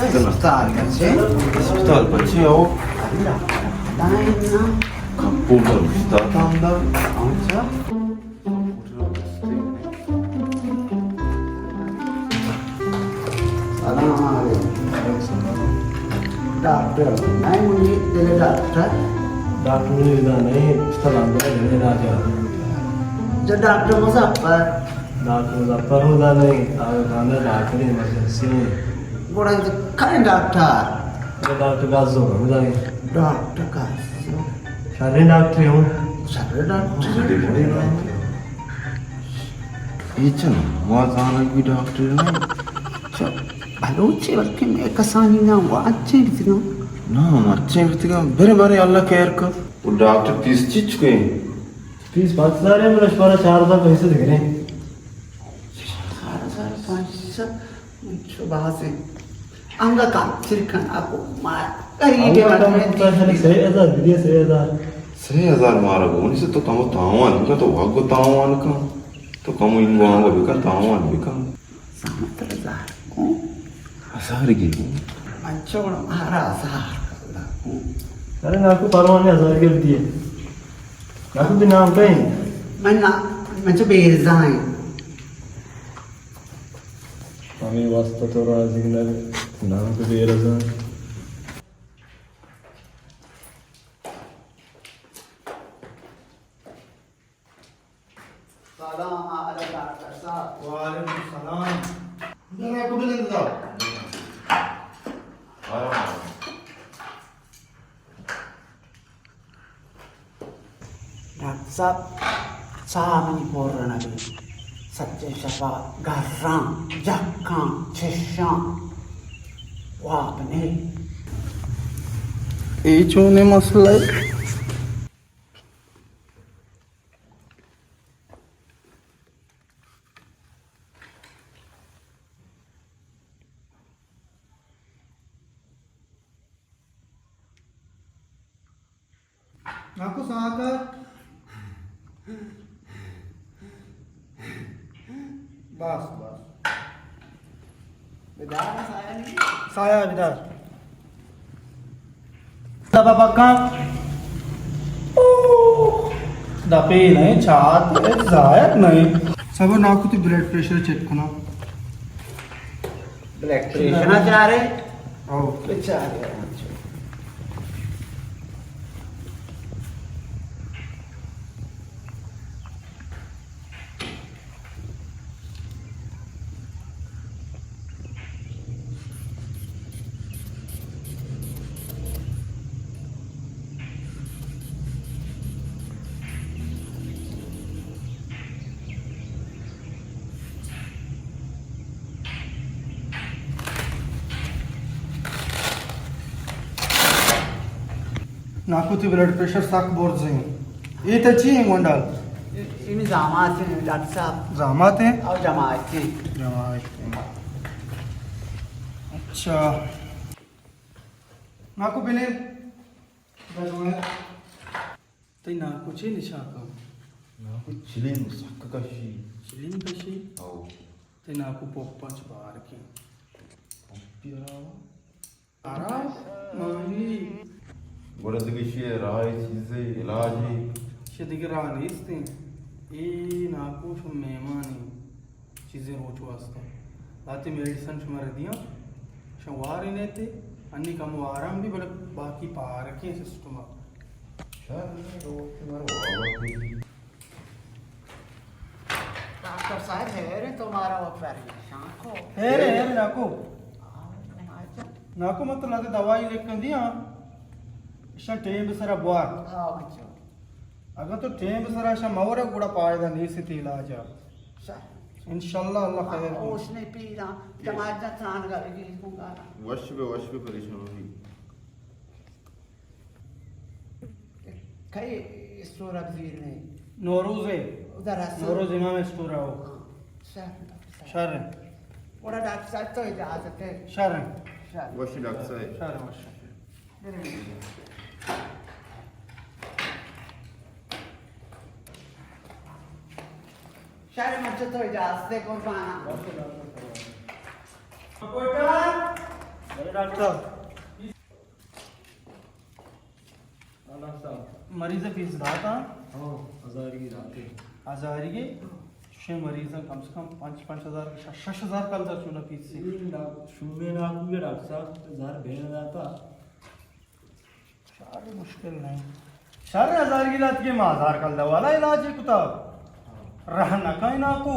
Hospital bacci ho kapurda ustatanda doctor नहीं मुझे तेरे डॉक्टर डॉक्टर ने इधर नहीं स्थल अंदर रहने ना जा जो डॉक्टर मुजफ्फर डॉक्टर मुजफ्फर होता नहीं आगे खाना डॉक्टर इमरजेंसी में बड़ा करें डॉक्टर तो डॉक्टर का जो होता नहीं डॉक्टर का सारे डॉक्टर हूँ सारे doctor Ichan wazana bi doctor na Balochi बल्कि मैं कसानी ना वो अच्छे कितने na marche bitga bere bare Allah care ka वो डॉक्टर तीस चीज के फीस 5000 है मेरा सारा 4000 पैसे दे रहे हैं 4500 मुझे बाहर से अंगा का चिरखन आपको मार कहीं के बाद में पैसे 6000 दिए 6000 6000 मारा गोनी से तो कम तावान का तो वागो तावान का तो कम इंगो आंगो बिका तावान बिका सामत रजार असर की मंचोड़ मारा सार अरे आपको परवाने 1000 के दिए आपको भी नाम कहीं मन्ना मंचो बेरजाएं हमें वास्ता तो राजी लगे नाम को दे रहा सलाम अलैकुम डॉक्टर साहब वालेकुम सलाम मैं कुछ नहीं था डॉक्टर साहब सामने बोल रहा ना सच्चे शफा गर्रा जक्का चेशा वापने ये चोने मसला है आपको साकर बस बस साया विदार दबा पक्का दपे नहीं छात जायक नहीं सब నాకు బ్లడ్ ప్రెషర్ చెక్ కొనా ब्लड प्रेशर ना जा रहे आओ बेचारे నాకు బ్లడ్ ప్రెషర్ साक बोर्ड ये तो चाहिए गोंडाल इन जमात हैं डॉक्टर साहब जमात है और जमात हैं जमात अच्छा నాకు बिलिल तो నాకు ची निशाका నాకు చిలిన్ సక్కకషి चिलिन कशी అవు ते నాకు पप्पाच बारकी పంపిరా आरा माही గొడదగిషి రాయి చీజే ఇలాజి शदिगरा नीस्ते ये నాకు मेहमानी चीज़ें रोच वास्ता लाते मेडिसन शुमार दिया शवारी ने थे अन्नी कम आराम भी बड़े बाकी पार के सिस्टम डॉक्टर साहब है रे तुम्हारा वो परेशान को है रे नाको नाको मतलब लाते दवाई लेकर दिया इशा टेम सरा बुआर हाँ बच्चों अगर तो टेम सरा इशा मौरे गुड़ा पाएगा नहीं से इलाज इंशाल्लाह अल्लाह खैर उसने पीना जमात जा त्राण करेगी दूंगा वश पे परेशान कई स्टोर अब्जीर में नौरोज है उधर नौरोज इमाम स्टोर आओ शर बड़ा डॉक्टर साहब तो इजाजत है शर वश डॉक्टर साहब शर वश शायद मुझे तो इजाजत है कुर्बाना रिपोर्टर डॉक्टर साहब मरीज फीस दाता हाँ 1000 की रात हजार की शे मरीज कम से कम 5,000 6,000 कल तक चुना फीस से शुमे ना आपके डॉक्टर साहब 1000 भेज जाता सारे मुश्किल नहीं 4,000 की रात के 1000 कल दवाला इलाज है कुता रहना कहीं ना को